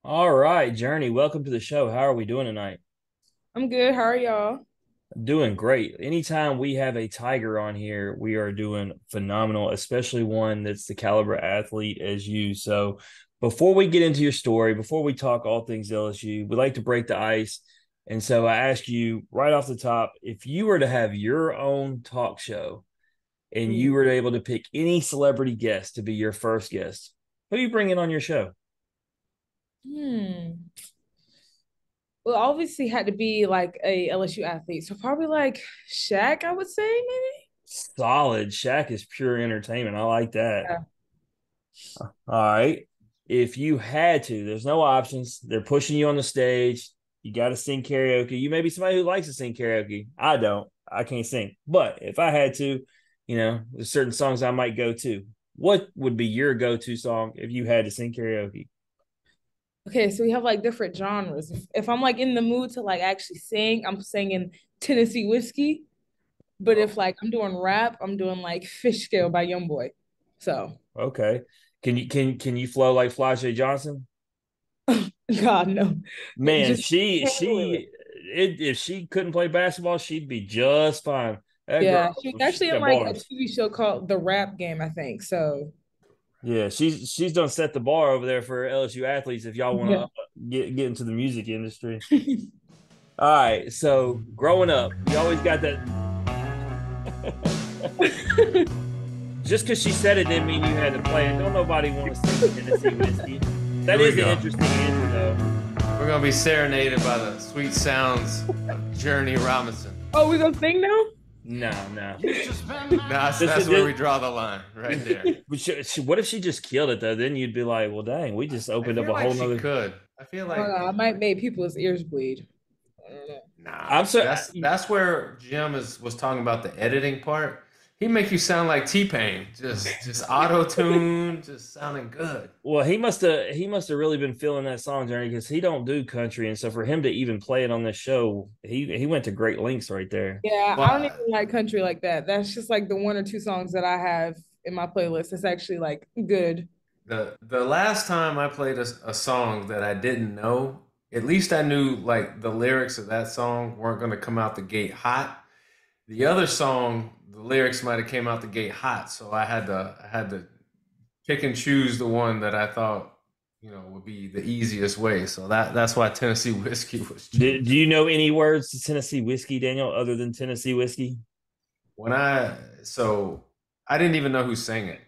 All right, Jurnee, welcome to the show. How are we doing tonight? I'm good. How are y'all? Doing great. Anytime we have a Tiger on here, we are doing phenomenal, especially one that's the caliber athlete as you. So, before we get into your story, before we talk all things LSU, we like to break the ice. And so, I ask you right off the top, if you were to have your own talk show and Ooh. you were able to pick any celebrity guest to be your first guest, who are you bringing on your show? Hmm. Well, obviously had to be like a LSU athlete. So probably like Shaq, I would say maybe. Solid. Shaq is pure entertainment. I like that. Yeah. All right. If you had to, there's no options. They're pushing you on the stage. You got to sing karaoke. You may be somebody who likes to sing karaoke. I don't. I can't sing. But if I had to, there's certain songs I might go to. What would be your go-to song if you had to sing karaoke? Okay, so we have like different genres. If I'm like in the mood to like actually sing, I'm singing Tennessee Whiskey. But Oh, if like I'm doing rap, I'm doing like Fish Scale by Youngboy. So okay. Can you flow like Flajay Johnson? God no. Man, Just she can't handle she it. if she couldn't play basketball, she'd be just fine. That girl, Yeah, she was she's actually in got like a bars. TV show called The Rap Game, I think. So Yeah, she's done set the bar over there for LSU athletes. If y'all want to yeah. get into the music industry. All right, so growing up, you always got that. Just because she said it didn't mean you had to play it. Don't nobody want to sing Tennessee whiskey. That Here we is an go. interesting answer, though. We're gonna be serenaded by the sweet sounds of Jurnee Robinson. Oh, we gonna sing now? No, no. This That's is where this, we draw the line, right there. what if she just killed it though? Then you'd be like, well, dang, we just I opened up feel a like whole she nother. could. I feel Oh, like no, I might make people's ears bleed. I don't know. nah. I'm so That's where Jim is was talking about the editing part. He make you sound like T Pain, just auto tune, just sounding good. well. He must have really been feeling that song journey because he don't do country, and so for him to even play it on this show, he went to great lengths right there. Yeah, I don't Well, even like country like that. That's just like the one or two songs that I have in my playlist. It's actually like good. the last time I played a song that I didn't know, at least I knew like the lyrics of that song weren't going to come out the gate hot. The other song, the lyrics might have came out the gate hot, so I had to pick and choose the one that I thought would be the easiest way. So that's why Tennessee Whiskey was Do chosen. you know any words to Tennessee whiskey, Daniel, other than Tennessee whiskey? When I so I didn't even know who sang it.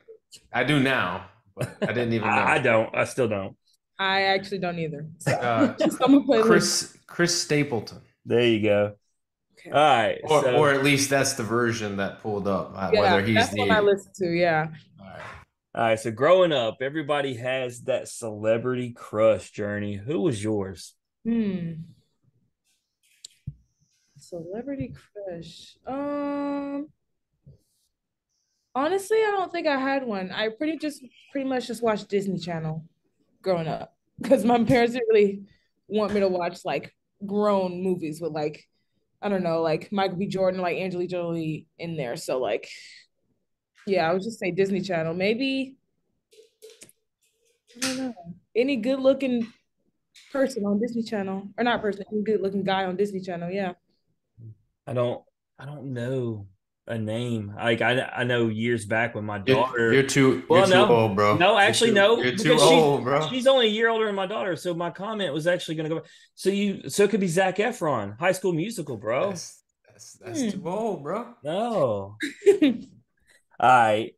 I do now, but I didn't even I know. don't. I still don't. I actually don't either. It's So just on my playlist. Chris Stapleton. There you go. All Okay. right. Or So, at least that's the version that pulled up. Yeah, Whether he's that's what I the listen to. Yeah. all right. all right. So, growing up, everybody has that celebrity crush journey. Who was yours? Hmm. Celebrity crush. Honestly, I don't think I had one. I pretty much just watched Disney Channel growing up because my parents didn't really want me to watch like grown movies with like I don't know, like Michael B. Jordan, like Angelina Jolie in there. So like, yeah, I would just say Disney Channel. Maybe I don't know any good looking person on Disney Channel or not person, any good looking guy on Disney Channel. Yeah. I don't. I don't know a name. Like I know years back when my You're daughter. too you're Well, too no, old, bro. no, actually, no, You're too because old, bro. she's only a year older than my daughter. So my comment was actually going to go. So it could be Zac Efron, High School Musical, bro. That's too Hmm. old, bro. No. All right.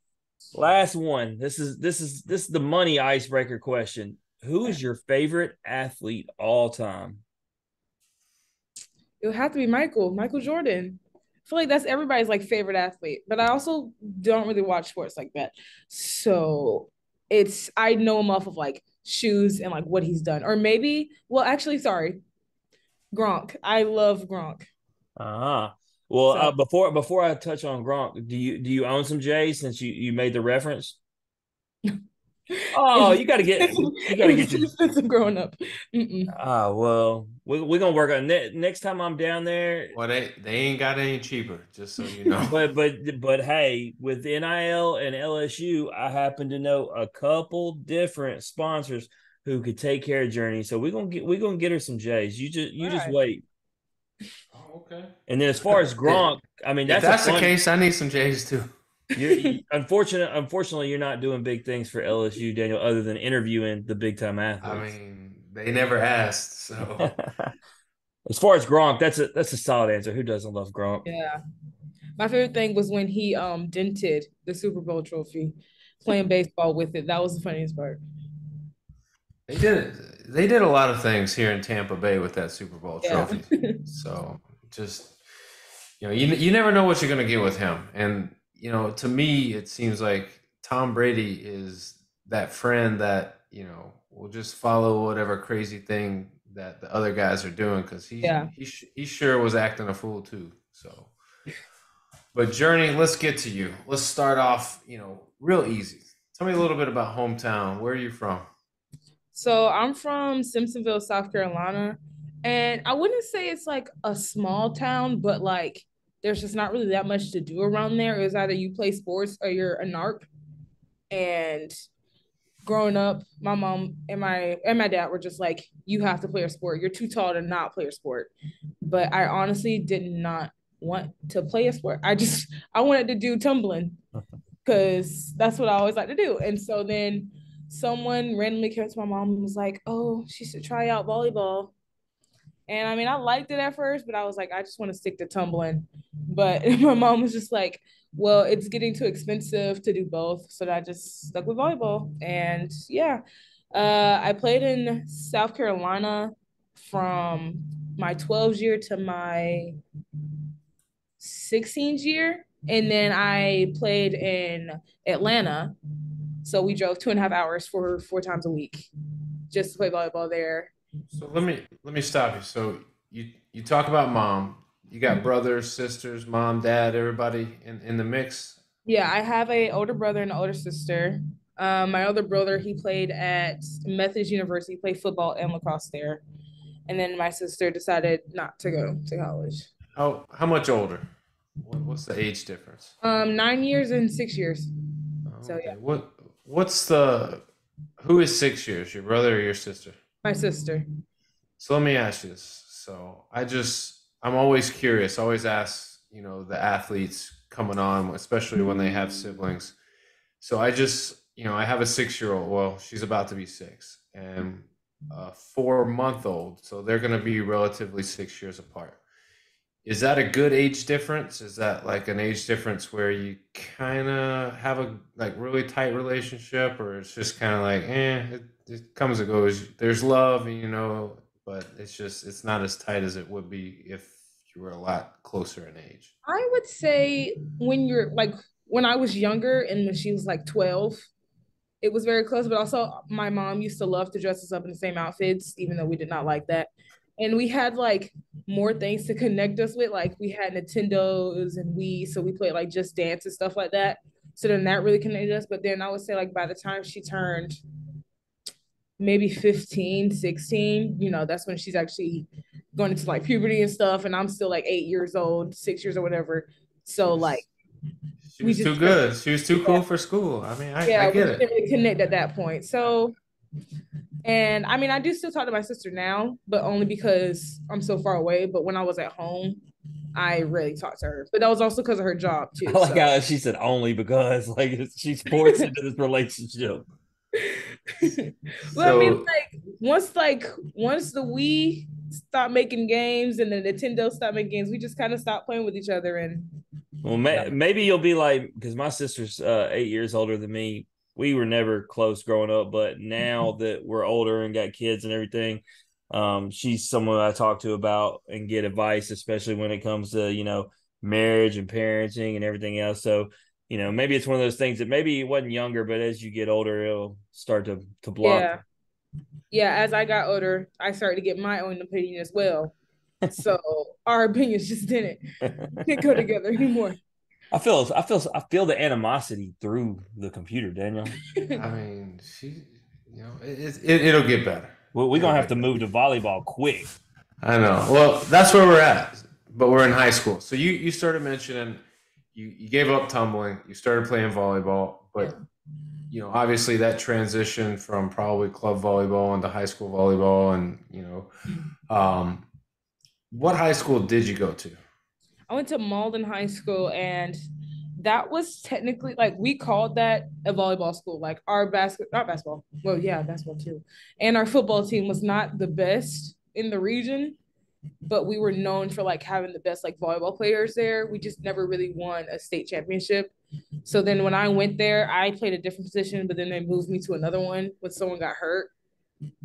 Last one. This is the money icebreaker question. Who is your favorite athlete all time? It would have to be Michael Jordan. I feel like that's everybody's like favorite athlete, but I also don't really watch sports like that. So I know him off of like shoes and like what he's done. Or maybe, well, actually, sorry, Gronk. I love Gronk. Ah. Well, So before I touch on Gronk, do you own some J's since you made the reference? Oh, in you got to get your. the sense of growing up. Mm-mm. Ah, well, we're gonna work on next time I'm down there. Well, they ain't got any cheaper, just so you know. But hey, with NIL and LSU, I happen to know a couple different sponsors who could take care of Jurnee. So we're gonna get her some J's. You All just right. wait. Oh, okay. And then as far as Gronk, I mean If that's a that's the fun. case, I need some J's too. Unfortunately, you're not doing big things for LSU, Daniel, other than interviewing the big time I athletes. mean, they never asked, so As far as Gronk, that's a solid answer. Who doesn't love Gronk? Yeah. My favorite thing was when he dented the Super Bowl trophy, playing baseball with it. That was the funniest part. they did they did a lot of things here in Tampa Bay with that Super Bowl Yeah. trophy. So just you never know what you're going to get with him. And to me, it seems like Tom Brady is that friend that will just follow whatever crazy thing that the other guys are doing because Yeah. he sure was acting a fool too. So, but Jurnee, let's get to you. Let's start off, real easy. Tell me a little bit about hometown. Where are you from? So I'm from Simpsonville, South Carolina. And I wouldn't say it's like a small town, but like there's just not really that much to do around there. It was either you play sports or you're a narc. And growing up, my mom and my dad were just like, you have to play a sport. You're too tall to not play a sport. But I honestly did not want to play a sport. I wanted to do tumbling because that's what I always like to do. And so then someone randomly came to my mom and was like, "Oh, she should try out volleyball." And I mean, I liked it at first, but I was like, I just want to stick to tumbling. But my mom was just like, well, it's getting too expensive to do both. So I just stuck with volleyball. And yeah, I played in South Carolina from my 12th year to my 16th year. And then I played in Atlanta. So we drove 2.5 hours for 4 times a week just to play volleyball there. So let me stop you. So you talk about mom. You got brothers, sisters, mom, dad, everybody in the mix. Yeah, I have a older brother and an older sister. My older brother, he played at Methodist University, played football and lacrosse there. And then my sister decided not to go to college. How much older? What's the age difference? 9 years and 6 years. Oh, So okay. yeah, What's the who is 6 years? Your brother or your sister? my sister. So let me ask you this. So I'm always curious. I always ask, the athletes coming on, especially when they have siblings. So I have a 6-year-old. Well, she's about to be 6, and a 4-month-old. So they're going to be relatively 6 years apart. Is that a good age difference? Is that like an age difference where you kind of have a like really tight relationship, or it's just kind of like, it comes and goes. There's love, but it's not as tight as it would be if you were a lot closer in age. I would say when I was younger and when she was like 12, it was very close, but also my mom used to love to dress us up in the same outfits, even though we did not like that. And we had like more things to connect us with. Like we had Nintendos and so we played like Just Dance and stuff like that. So then that really connected us. But then I would say like by the time she turned maybe 15, 16, that's when she's actually going into like puberty and stuff. And I'm still like 8 years old, 6 years or whatever. So like She we was just too good. She was too yeah, cool for school. I mean, I yeah, we get didn't it. really connect at that point. So and I mean I do still talk to my sister now, but only because I'm so far away. But when I was at home, I really talked to her. But that was also because of her job I too. like So how she said only because like she's forced into this relationship. well, I mean, So once the Wii stopped making games and the Nintendo stopped making games, we just kind of stopped playing with each other. And Well, maybe you'll be like, because my sister's 8 years older than me. We were never close growing up, but now that we're older and got kids and everything, she's someone I talk to about and get advice, especially when it comes to marriage and parenting and everything else. So maybe it's one of those things that maybe it wasn't younger, but as you get older, it'll start to block. yeah, yeah. As I got older, I started to get my own opinion as well. So our opinions just didn't go together anymore. I feel the animosity through the computer, Daniel. I mean, it'll get better. Well, we're It'll gonna have get to better. move to volleyball quick. I know. Well, that's where we're at, but we're in high school. So you started mentioning you gave up tumbling. You started playing volleyball, Yeah. but obviously that transition from probably club volleyball into high school volleyball, and um, what high school did you go to? I went to Malden High School, and that was technically like we called that a volleyball school. Like our not basketball. Well, yeah, basketball too. And our football team was not the best in the region, but we were known for like having the best like volleyball players there. We just never really won a state championship. So then when I went there, I played a different position, but then they moved me to another one when someone got hurt.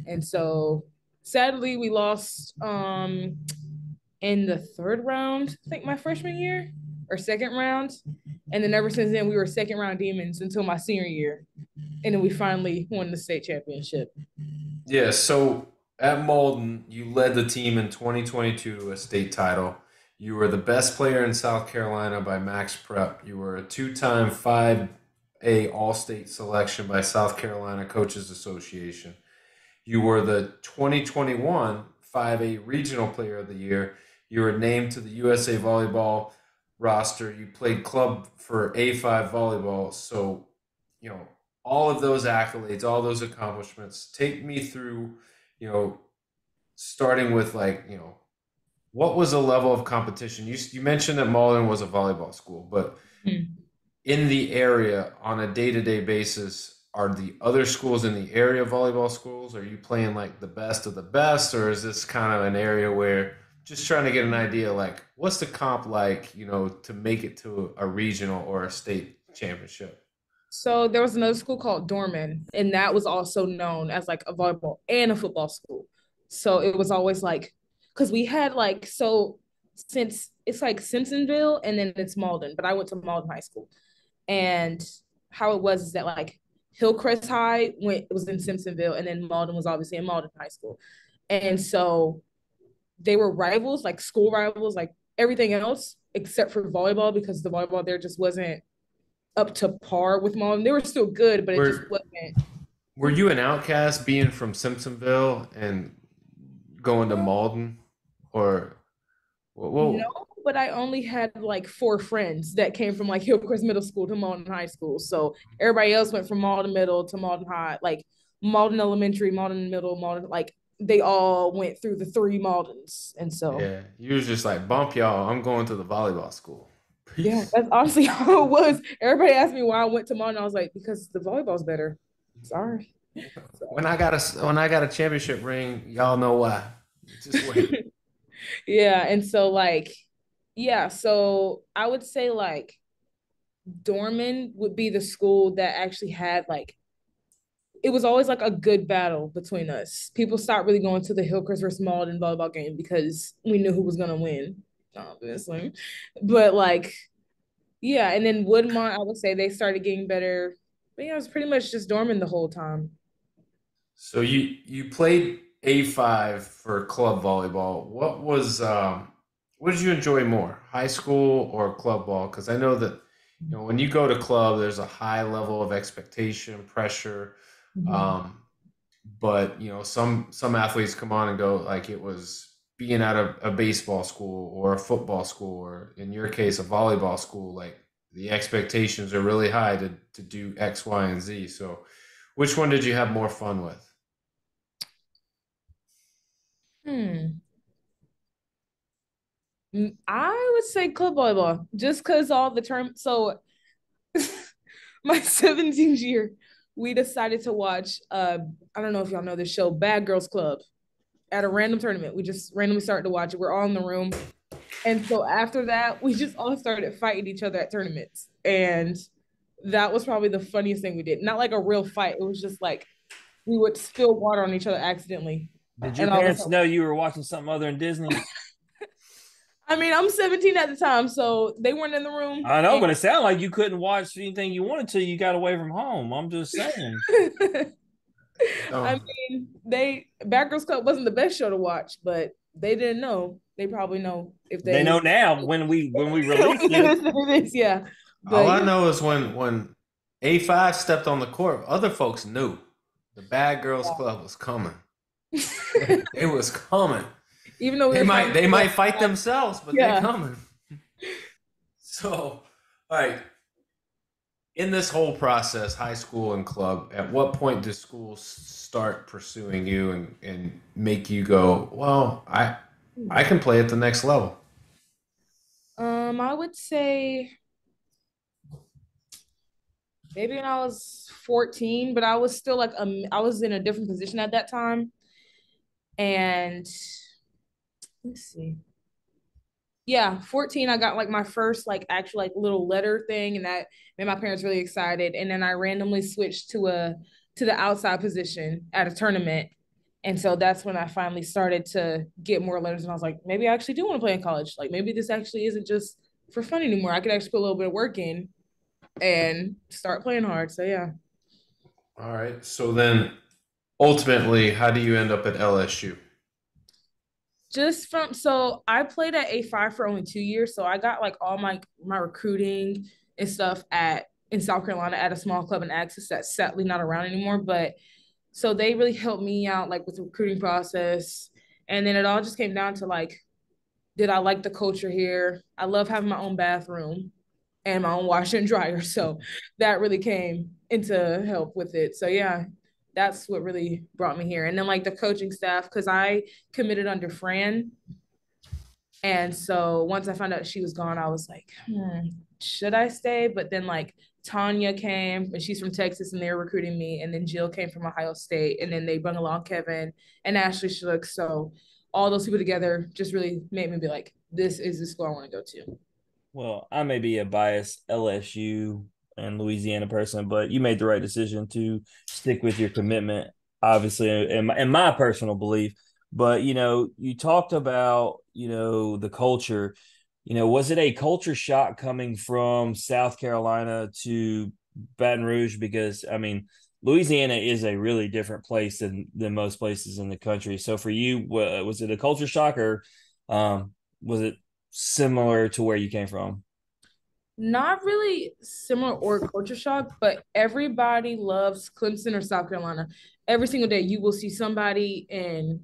And so sadly we lost in the third round, I think my freshman year or second round. And then ever since then, we were second round demons until my senior year. And then we finally won the state championship. Yeah, so at Malden, you led the team in 2022 to a state title. You were the best player in South Carolina by Max Prep. You were a two-time 5A All-State selection by South Carolina Coaches Association. You were the 2021 5A Regional Player of the Year. You were named to the USA Volleyball roster. You played club for A5 volleyball. So, all of those accolades, all those accomplishments, take me through, you know, starting with what was the level of competition? You mentioned that Malden was a volleyball school, but in the area on a day-to-day basis, are the other schools in the area volleyball schools? Are you playing like the best of the best, or is this kind of an area where just trying to get an idea, like what's the comp like, to make it to a regional or a state championship? So there was another school called Dorman, and that was also known as like a volleyball and a football school. So it was always like, because we had like, so since it's like Simpsonville and then it's Malden, but I went to Malden High School. And how it was is that like Hillcrest High went was in Simpsonville, and then Malden was obviously in Malden High School. And so they were rivals, like school rivals, like everything else except for volleyball, because the volleyball there just wasn't up to par with Malden. They were still good, but it just Were wasn't. were you an outcast being from Simpsonville and going to Malden, or No, whoa? but I only had like four friends that came from like Hillcrest Middle School to Malden High School. So everybody else went from Malden Middle to Malden High, like Malden Elementary, Malden Middle, Malden, like they all went through the three Maldens. And so, Yeah, you was just like bump y'all. I'm going to the volleyball school. yeah, Peace. that's honestly how it was. Everybody asked me why I went to Malden. I was like, because the volleyball's better. Sorry. When I got a championship ring, y'all know why. Just wait. Yeah. And so, like, yeah. So I would say, like, Dorman would be the school that actually had, like, it was always like a good battle between us. People stopped really going to the Hillcrest versus Malden volleyball game because we knew who was going to win, obviously. But, like, yeah. And then Woodmont, I would say they started getting better. But yeah, it was pretty much just Dorman the whole time. So you played A5 for club volleyball. What did you enjoy more, high school or club ball? Because I know that when you go to club, there's a high level of expectation, pressure. Mhm. Um, but some athletes come on and go like it was being at a baseball school or a football school, or in your case a volleyball school. Like the expectations are really high to do X, Y, and Z. So which one did you have more fun with? Hmm. I would say club volleyball, just because all the term. So my 17th year, we decided to watch. I don't know if y'all know this show, Bad Girls Club, at a random tournament. We just randomly started to watch it. We're all in the room, and so after that, we just all started fighting each other at tournaments, and that was probably the funniest thing we did. Not like a real fight. It was just like we would spill water on each other accidentally, Did your and all of a parents sudden. know you were watching something other than Disney? I mean, I'm 17 at the time, so they weren't in the room. I know, And but it sounded like you couldn't watch anything you wanted to. You got away from home. I'm just saying. I So mean, they Bad Girls Club wasn't the best show to watch, but they didn't know. They probably know if They know they now when we released it. yeah. all But I yeah, know is when A5 stepped on the court, other folks knew the Bad Girls Club was coming. It was coming. even though we They were might trying they to might fight themselves, but they yeah. coming. So, all right. In this whole process, high school and club, at what point does school start pursuing you and make you go, well, I can play at the next level? I would say maybe when I was 14, but I was still like I was in a different position at that time. And let's see. Yeah, 14, I got like my first like actual like little letter thing, and that made my parents really excited. And then I randomly switched to the outside position at a tournament. And so that's when I finally started to get more letters. And I was like, maybe I actually do want to play in college. Like maybe this actually isn't just for fun anymore. I could actually put a little bit of work in and start playing hard. So yeah. All right. So then ultimately, how do you end up at LSU? Just from so I played at A5 for only 2 years. So I got like all my recruiting and stuff at in South Carolina at a small club in Axis that's sadly not around anymore. But so they really helped me out like with the recruiting process. And then it all just came down to like, did I like the culture here? I love having my own bathroom and my own washer and dryer. So that really came into help with it. So yeah, that's what really brought me here. And then like the coaching staff, because I committed under Fran. And so once I found out she was gone, I was like, should I stay? But then like Tanya came and she's from Texas and they were recruiting me. And then Jill came from Ohio State. And then they brought along Kevin and Ashley Shook. So all those people together just really made me be like, this is the school I want to go to. Well, I may be a biased LSU and Louisiana person, but you made the right decision to stick with your commitment, obviously, in my personal belief. But, you talked about, the culture. Was it a culture shock coming from South Carolina to Baton Rouge? Because, I mean, Louisiana is a really different place than most places in the country. So for you, was it a culture shock or was it similar to where you came from? Not really similar or culture shock, but everybody loves Clemson or South Carolina. Every single day, you will see somebody in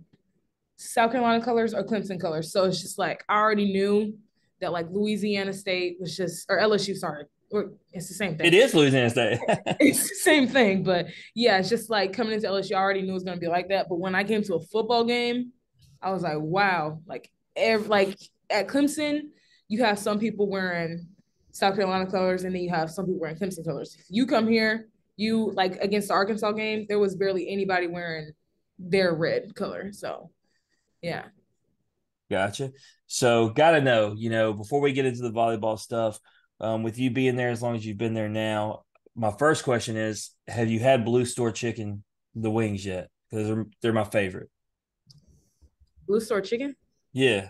South Carolina colors or Clemson colors. So it's just like I already knew that like Louisiana State was just or LSU, sorry, or it's the same It thing. is Louisiana State. It's the same thing, but yeah, it's just like coming into LSU, I already knew it was gonna be like that. But when I came to a football game, I was like, wow, like at Clemson, you have some people wearing South Carolina colors, and then you have some people wearing Clemson colors. If you come here, you like against the Arkansas game, there was barely anybody wearing their red color. So yeah. Gotcha. So, gotta know, before we get into the volleyball stuff, with you being there as long as you've been there now, my first question is: have you had Blue Store chicken, the wings yet? Because they're my favorite. Blue Store chicken. Yeah,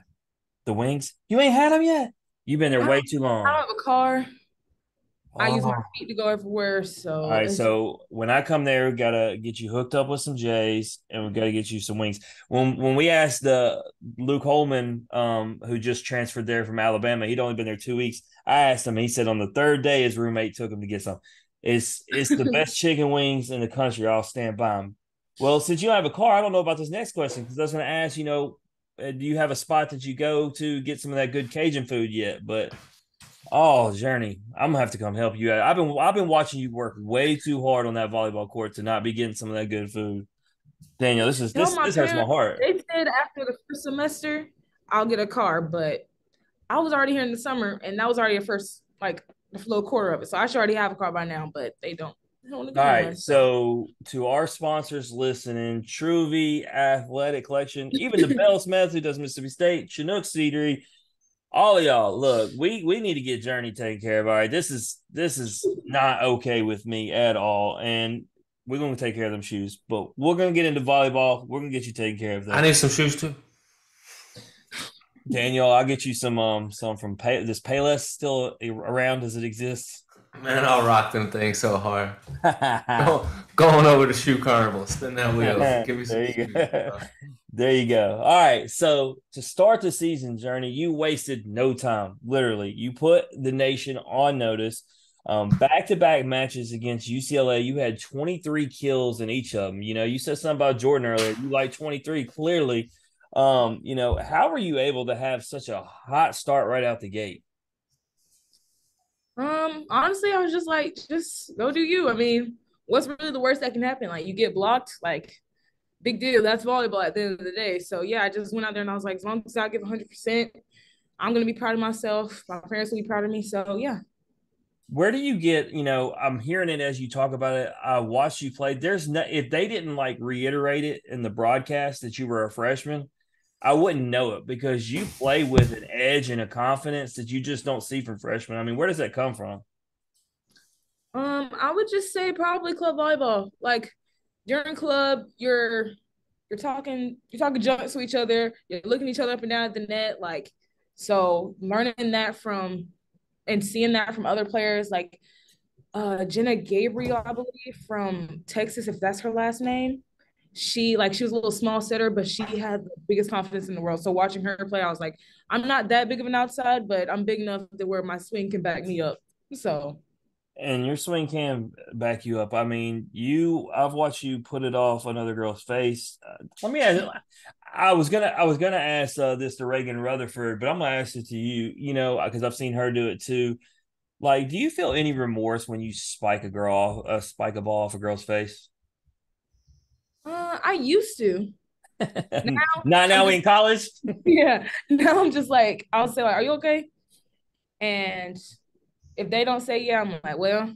the wings. You ain't had them yet. You've been there I way don't, too I don't long. have a car. I use my Oh. feet to go everywhere, All so right, it's so when I come there, we gotta get you hooked up with some J's, and we gotta get you some wings. When we asked the Luke Holman, who just transferred there from Alabama, he'd only been there 2 weeks. I asked him, he said on the third day his roommate took him to get some. It's the best chicken wings in the country. I'll stand by him. Well, since you don't have a car, I don't know about this next question because I was going to ask, do you have a spot that you go to get some of that good Cajun food yet? But oh, Jurnee, I'm gonna have to come help you out. I've been watching you work way too hard on that volleyball court to not be getting some of that good food. Daniel, this is tell this my this hurts my parents. heart. They said after the first semester, I'll get a car, but I was already here in the summer, and that was already a first like the little quarter of it. So I should already have a car by now, but they don't. They don't want to All give me right, one. So so to our sponsors listening, Truvy Athletic Collection, even the Bell Smith who does Mississippi State, Chinook Seedery, all of y'all, look, we need to get Jurnee taken care of. All right, this is not okay with me at all, and we're gonna take care of them shoes. But we're gonna get into volleyball. We're gonna get you taken care of I though. need some shoes too. Daniel, I'll get you some from this Payless still around. Does it exist? Man, I'll rock them things so hard. there Going over to shoe carnival, spin that wheel, give me some you shoes, go. bro. There you go. All right. So to start the season, Jurnee, you wasted no time. Literally, you put the nation on notice. Back-to-back matches against UCLA, you had 23 kills in each of them. You said something about Jordan earlier. You like 23, clearly. How were you able to have such a hot start right out the gate? Honestly, I was just like, just go do you. I mean, what's really the worst that can happen? Like you get blocked, like big deal. That's volleyball at the end of the day. So yeah, I just went out there and I was like, as long as I give 100%, I'm gonna be proud of myself. My parents will be proud of me. So yeah. Where do you get, I'm hearing it as you talk about it. I watched you play. There's no, if they didn't like reiterate it in the broadcast that you were a freshman, I wouldn't know it because you play with an edge and a confidence that you just don't see from freshmen. I mean, where does that come from? I would just say probably club volleyball. Like during club, you're talking junk to each other, you're looking each other up and down at the net. Like so learning that from and seeing that from other players like Jenna Gabriel, I believe, from Texas, if that's her last name. She was a little small setter, but she had the biggest confidence in the world. So watching her play, I was like, I'm not that big of an outside, but I'm big enough to where my swing can back me up. So And your swing can back you up. I mean, I've watched you put it off another girl's face. Let me ask. I was gonna ask this to Reagan Rutherford, but I'm gonna ask it to you. Because I've seen her do it too. Like, do you feel any remorse when you spike a ball off a girl's face? I used to. Now Not I'm now just in college. yeah. Now I'm just like I'll say like, "Are you okay?" And if they don't say yeah, I'm like, "Well,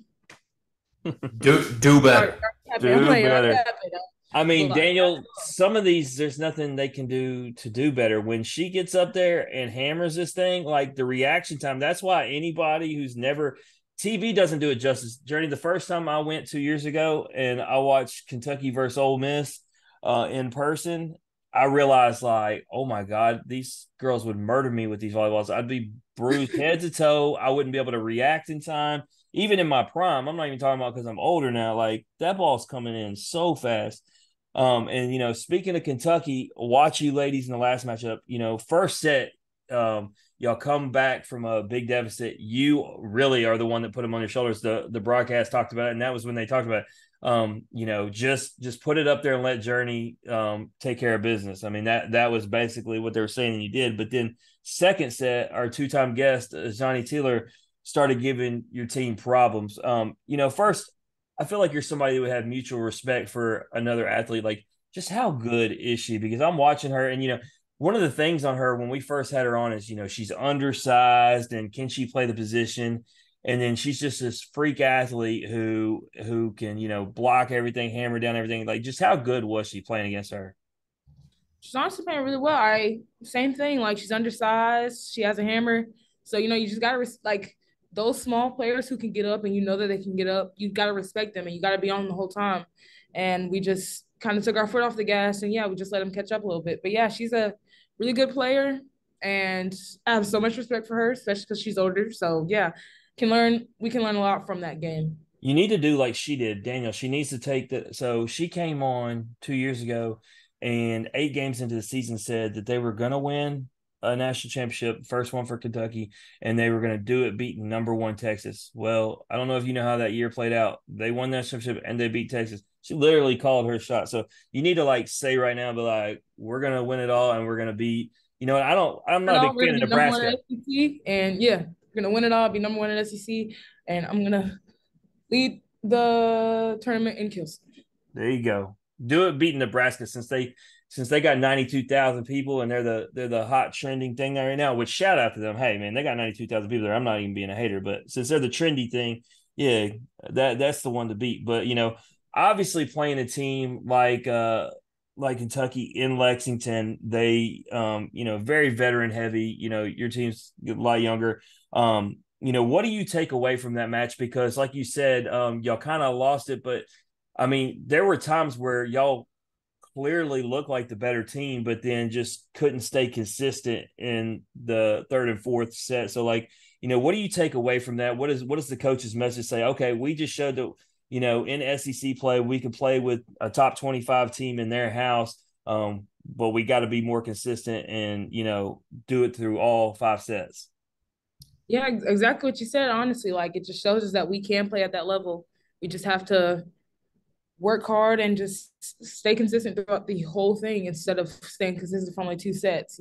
Do already better. happened." I'm Do like, "It already better. happened." I mean, But Daniel, some of these, there's nothing they can do to do better. When she gets up there and hammers this thing, like the reaction time, that's why anybody who's never, TV doesn't do it justice. Jurnee, the first time I went 2 years ago and I watched Kentucky versus Ole Miss in person, I realized, like, oh my God, these girls would murder me with these volleyballs. I'd be bruised head to toe. I wouldn't be able to react in time. Even in my prime, I'm not even talking about because I'm older now. Like, that ball's coming in so fast. And speaking of Kentucky, watch you ladies in the last matchup. First set, y'all come back from a big deficit. You really are the one that put them on your shoulders. The broadcast talked about it, and that was when they talked about it. Just put it up there and let Jurnee take care of business. I mean, that was basically what they were saying, and you did. But then second set, our two-time guest, Johnny Taylor, started giving your team problems. First I feel like you're somebody who would have mutual respect for another athlete. Like, just how good is she? Because I'm watching her, and one of the things on her when we first had her on is she's undersized, and can she play the position? And then she's just this freak athlete who can block everything, hammer down everything. Like, just how good was she playing against her? she's honestly playing really well. Same thing. Like she's undersized. She has a hammer. So you just gotta like those small players who can get up and you know that they can get up. You gotta respect them and you gotta be on the whole time. And we just kind of took our foot off the gas and yeah, we just let them catch up a little bit. But yeah, she's a really good player and I have so much respect for her, especially because she's older. So yeah, we can learn a lot from that game. You need to do like she did, Daniel. She needs to take the. So she came on 2 years ago, and 8 games into the season said that they were going to win a national championship, first one for Kentucky, and they were going to do it beating number one Texas. Well, I don't know if you know how that year played out. They won that championship and they beat Texas. She literally called her shot. So you need to like say right now, be like, we're going to win it all, and we're going to beat. I don't. I'm not a big We're fan gonna of be number one Nebraska. in SEC, and yeah, we're gonna win it all. Be number one in SEC, and I'm gonna lead the tournament in kills. There you go. Do it beating Nebraska since they got 92,000 people and they're the hot trending thing there right now. Which shout out to them. Hey man, they got 92,000 people there. I'm not even being a hater, but since they're the trendy thing, yeah, that's the one to beat. But obviously playing a team like Kentucky in Lexington, they very veteran heavy. Your team's a lot younger. What do you take away from that match? Because like you said, y'all kind of lost it, but I mean, there were times where y'all clearly looked like the better team, but then just couldn't stay consistent in the third and fourth set. So, like, what do you take away from that? What does the coach's message say? Okay, we just showed that in SEC play we can play with a top 25 team in their house, but we got to be more consistent and do it through all 5 sets. Yeah, exactly what you said. Honestly, like it just shows us that we can play at that level. We just have to work hard and just stay consistent throughout the whole thing instead of staying consistent for only 2 sets.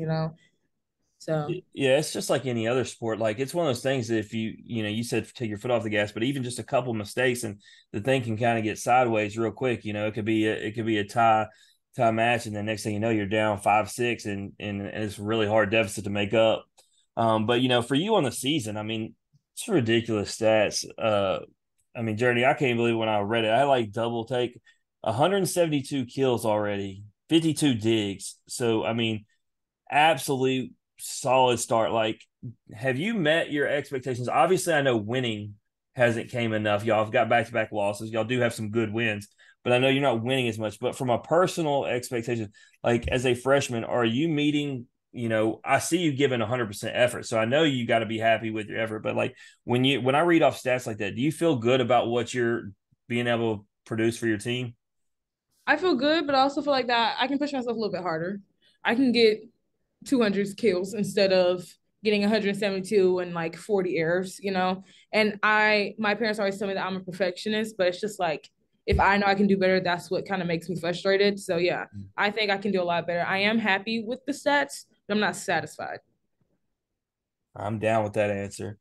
So Yeah, it's just like any other sport. Like it's one of those things that if you said take your foot off the gas, but even just a couple mistakes and the thing can kind of get sideways real quick. It could be a tie match, and then next thing you know, you're down 5-6, and it's a really hard deficit to make up. But for you on the season, I mean, it's ridiculous stats. I mean, Jurnee, I can't believe when I read it. I like double take 172 kills already, 52 digs. So I mean, absolute solid start. Like, have you met your expectations? Obviously, I know winning hasn't came enough. Y'all have got back-to-back losses. Y'all do have some good wins, but I know you're not winning as much. But from a personal expectation, like as a freshman, are you meeting? I see you giving 100% effort, so I know you got to be happy with your effort. But like when I read off stats like that, do you feel good about what you're being able to produce for your team? I feel good, but I also feel like that I can push myself a little bit harder. I can get 200 kills instead of getting 172 and like 40 errors, you know? And my parents always tell me that I'm a perfectionist, but it's just like, if I know I can do better, that's what kind of makes me frustrated. So yeah, I think I can do a lot better. I am happy with the stats, but I'm not satisfied. I'm down with that answer.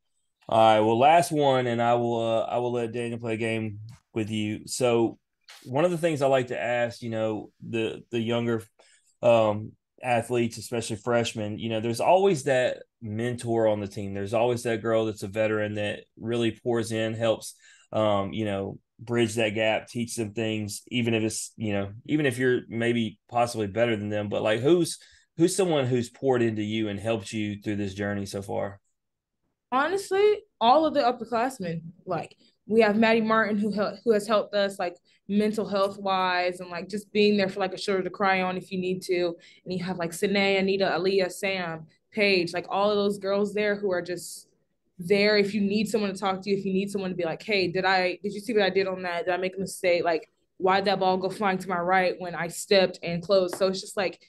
All right. Well, last one, and I will let Daniel play a game with you. So, one of the things I like to ask, the younger um, athletes, especially freshmen, there's always that mentor on the team. There's always that girl that's a veteran that really pours in, helps, bridge that gap, teach them things, even if you're maybe possibly better than them. But like, who's someone who's poured into you and helped you through this journey so far? Honestly, all of the upperclassmen, like we have Maddie Martin who has helped us like mental health wise and like just being there for like a shoulder to cry on if you need to. And you have like Sine, Anita, Aaliyah, Sam, Paige, like all of those girls there who are just there if you need someone to talk to you, if you need someone to be like, hey, did you see what I did on that? Did I make a mistake? Like, why'd that ball go flying to my right when I stepped and closed? So it's just like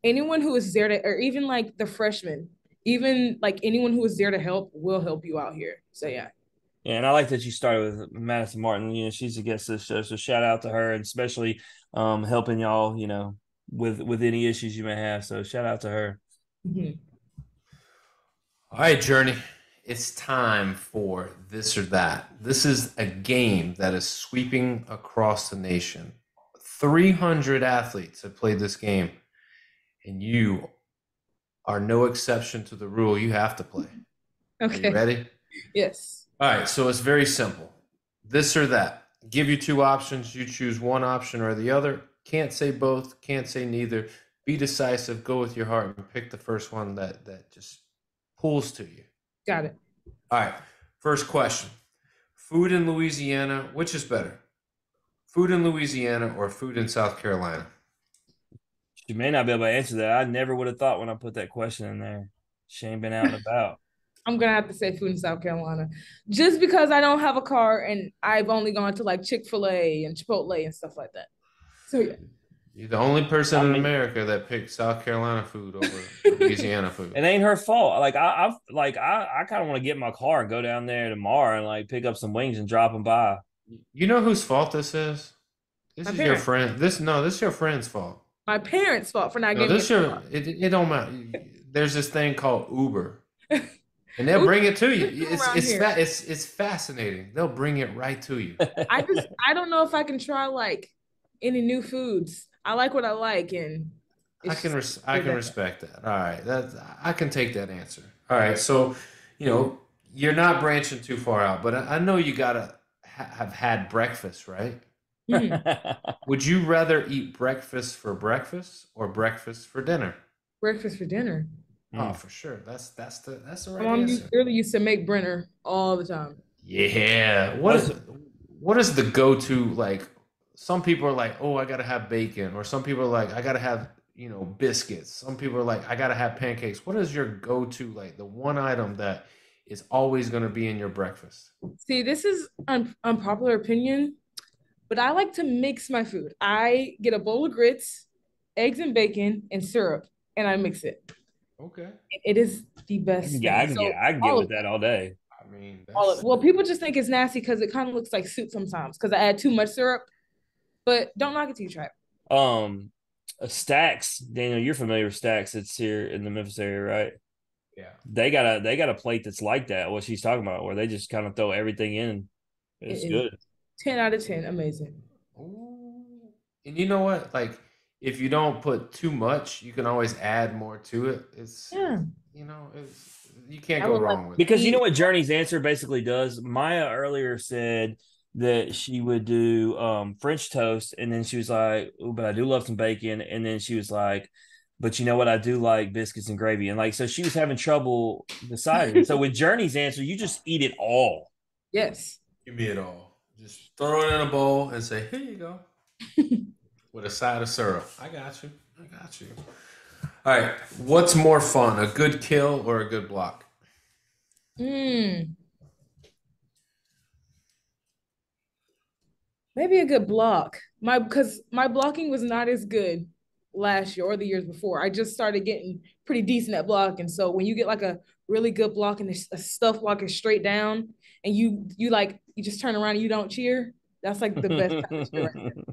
anyone who is there to, or even like the freshmen, even like anyone who is there to help will help you out here. So yeah. Yeah, and I like that you started with Madison Martin. She's a guest of the show, so shout out to her, and especially helping y'all, with any issues you may have. So shout out to her. Mhm. All right, Jurnee. It's time for this or that. This is a game that is sweeping across the nation. 300 athletes have played this game, and you are no exception to the rule. You have to play. Are you Okay. ready? Yes. All right, so it's very simple. This or that. Give you two options. You choose one option or the other. Can't say both, can't say neither. Be decisive, go with your heart, and pick the first one that just pulls to you. Got it. All right, first question. Food in Louisiana, which is better? Food in Louisiana or food in South Carolina? She may not be able to answer that. I never would have thought when I put that question in there. She ain't been out and about. I'm gonna have to say food in South Carolina, just because I don't have a car and I've only gone to like Chick-fil-A and Chipotle and stuff like that. So yeah. You're the only person I in mean, America that picked South Carolina food over Louisiana food. it ain't her fault. Like I kind of want to get in my car and go down there tomorrow and like pick up some wings and drop them by. You know whose fault this is? This My is your parents. friend. This is your friend's fault. My parents' fault for not No, giving me this a your car. it don't matter. There's this thing called Uber, and they'll Uber bring it to you. system around here. It's fascinating. They'll bring it right to you. I don't know if I can try like any new foods. I like what I like, and it's just I can respect that. All right, that I can take that answer. All right, so you're not branching too far out, but I know you gotta have had breakfast, right? Mhm. Would you rather eat breakfast for breakfast or breakfast for dinner? Breakfast for dinner. Oh, Mm. for sure. That's the My right mom answer. really used to make Brenner all the time. Yeah. What's What is the go-to like? Some people are like, oh, I gotta have bacon, or some people are like, I gotta have biscuits. Some people are like, I gotta have pancakes. What is your go-to like the one item that is always gonna be in your breakfast? See, this is unpopular opinion, but I like to mix my food. I get a bowl of grits, eggs and bacon, and syrup, and I mix it. Okay. It is the I can best get I thing. can get So I can get all with of that that, all day. I mean, all of well, people just think it's nasty because it kind of looks like soup sometimes because I add too much syrup. But don't knock it till you try it. Um, Stacks, Daniel, you're familiar with Stacks. It's here in the Memphis area, right? Yeah. they got a plate that's like that. What she's talking about, where they just kind of throw everything in. It It's is good. 10 out of 10. Amazing. Ooh. And you know what? Like, if you don't put too much, you can always add more to it. Yeah. You can't I go would like wrong with it. Because you know eat. what Journey's answer basically does? Maya earlier said that she would do French toast, and then she was like, "Ooh, but I do love some bacon." And then she was like, "But you know what? I do like biscuits and gravy." And like, so she was having trouble deciding. So with Journey's answer, you just eat it all. Yes. Give me it all. Just throw it in a bowl and say, "Here you go," with a side of syrup. I got you. I got you. All right. What's more fun, a good kill or a good block? Mm, maybe a good block. Because my blocking was not as good last year or the years before. I just started getting pretty decent at blocking. So when you get like a really good block and a stuff block is straight down, and you just turn around and you don't cheer, that's like the best time to cheer right there.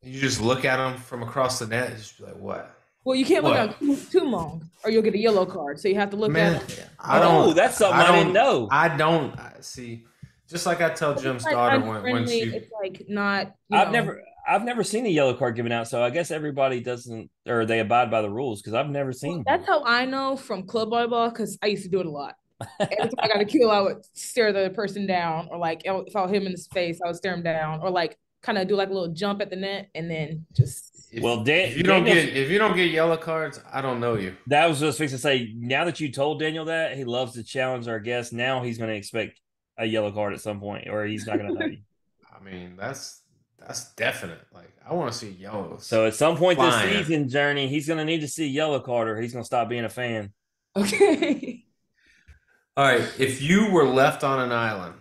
You just look at them from across the net and just be like, "What? Well, you can't look down What?" too long, or you'll get a yellow card. So you have to look at Man, them. I Oh, don't, that's something I I didn't don't, know. I don't see. Just like I tell It's Jim's like daughter when unfriendly. she, It's like not, I've never I've never seen a yellow card given out, so I guess everybody doesn't or they abide by the rules because I've never well, seen that's how I know from club volleyball because I used to do it a lot. Every time I got a kill, I would stare the person down, or like if I would hit him in his face, I would stare him down, or like kind of do like a little jump at the net and then just. if Well, if you don't Daniel's get if you don't get yellow cards, I don't know you. that was just fixing to say. Now that you told Daniel that he loves to challenge our guests, now he's going to expect a yellow card at some point, or he's not going to know you. I mean, that's definite. Like, I want to see yellows So at some point this flying. season, Journey, he's going to need to see a yellow card, or he's going to stop being a fan. Okay. All right, if you were left on an island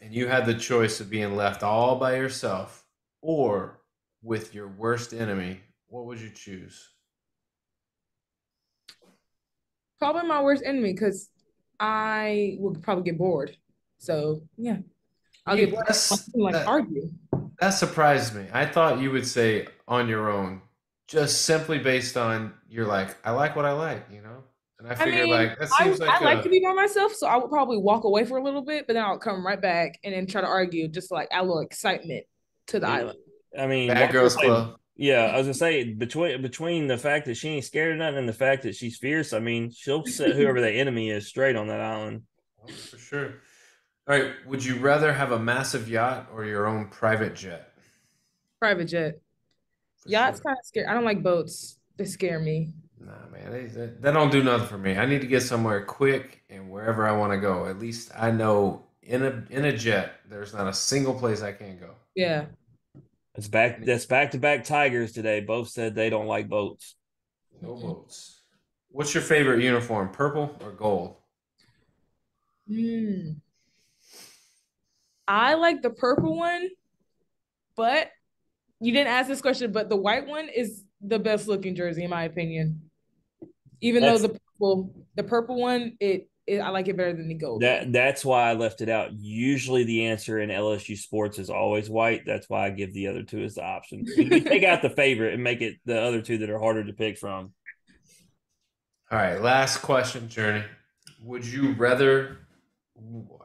and you had the choice of being left all by yourself or with your worst enemy, what would you choose? Probably my worst enemy because I would probably get bored. So yeah, I'll get You bored. I that's can like that argue. that surprised me. I thought you would say on your own, just simply based on you're like, I like what I like, you know? And I I figured mean, like that I seems like I like to a be by myself, so I would probably walk away for a little bit, but then I'll come right back and then try to argue, just to, like add a little excitement to the It, island. I mean, bad walking girls away. club. Yeah, I was gonna say between the fact that she ain't scared of nothing and the fact that she's fierce. I mean, she'll set whoever the enemy is straight on that island. Oh, for sure. All right, would you rather have a massive yacht or your own private jet? Private jet. For Yachts sure. kind of scare. I don't like boats. They scare me. Nah, man, they don't do nothing for me. I need to get somewhere quick and wherever I want to go. At least I know in a jet, there's not a single place I can't go. Yeah. It's back. Any- That's back to back Tigers today. Both said they don't like boats. No boats. What's your favorite uniform, purple or gold? Mm. I like the purple one, but you didn't ask this question, but the white one is the best looking jersey in my opinion. Even though That's the purple one, I like it better than the gold one. that's why I left it out. Usually the answer in LSU sports is always white. That's why I give the other two as the option. We take out the favorite and make it the other two that are harder to pick from. All right, last question, Journey. Would you rather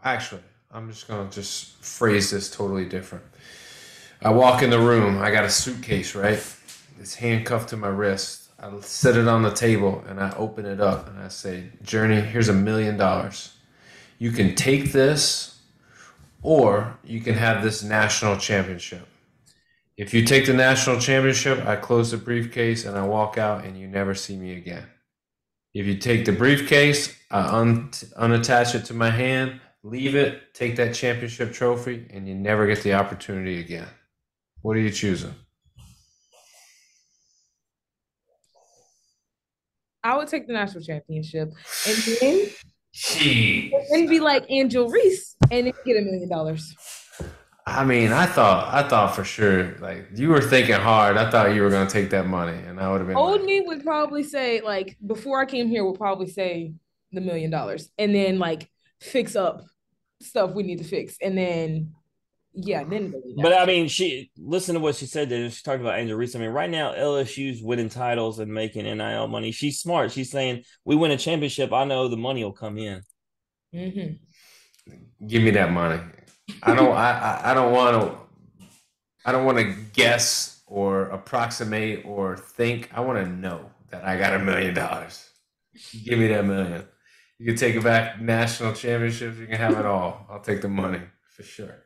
actually, I'm just going to just phrase this totally different. I walk in the room, I got a suitcase, right? It's handcuffed to my wrist. I set it on the table and I open it up and I say, Journey, here's $1 million. You can take this or you can have this national championship. If you take the national championship, I close the briefcase and I walk out and you never see me again. If you take the briefcase, I unattach it to my hand, leave it, take that championship trophy, and you never get the opportunity again. What are you choosing? I would take the national championship and then Jeez. be like Angel Reese and then get $1 million. I mean, I thought for sure, like you were thinking hard. I thought you were gonna take that money, and I would have been Old like, me would probably say, like, before I came here, would probably say the $1 million and then like fix up stuff we need to fix. And then Yeah, didn't believe But that I shit. mean, she listen to what she said there. She talked about Angel Reese. I mean, right now LSU's winning titles and making NIL money. She's smart. She's saying we win a championship. I know the money will come in. Mm-hmm. Give me that money. I don't. I don't want to. I don't want to guess or approximate or think. I want to know that I got $1 million. Give me that million. You can take it back national championships. You can have it all. I'll take the money for sure.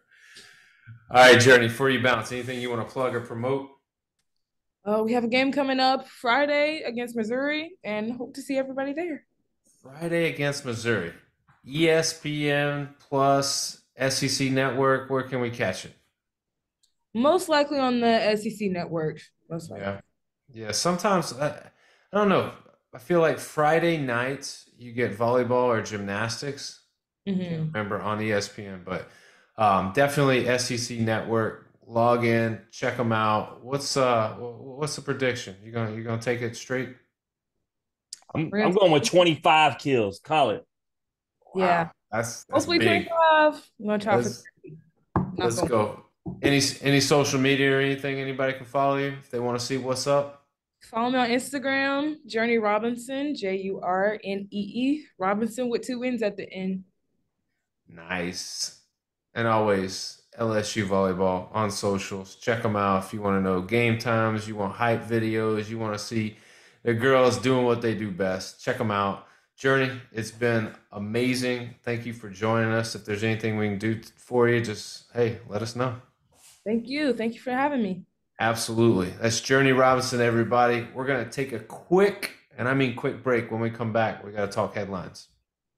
All right, Jurnee, before you bounce, anything you want to plug or promote? We have a game coming up Friday against Missouri, and hope to see everybody there. Friday against Missouri. ESPN plus SEC Network. Where can we catch it? Most likely on the SEC network. Most likely. Yeah. Yeah. Sometimes, I don't know. I feel like Friday nights you get volleyball or gymnastics. Can't Mm-hmm. remember on ESPN, but definitely SEC Network. Log in, check them out. What's the prediction? You gonna take it straight? We're I'm gonna going with take, 25 kills. Call it. yeah, Wow, that's hopefully big. 25. I'm gonna try for Let's 30. Knock let's on. go. Any social media or anything anybody can follow you if they want to see what's up? Follow me on Instagram, Jurnee Robinson, Jurnee Robinson with two N's at the end. Nice. And always LSU volleyball on socials. Check them out if you want to know game times, you want hype videos, you want to see the girls doing what they do best. Check them out. Jurnee, it's been amazing. Thank you for joining us. If there's anything we can do for you, just hey, let us know. Thank you. Thank you for having me. Absolutely. That's Jurnee Robinson, everybody. We're going to take a quick, and I mean quick break. When we come back, we got to talk headlines.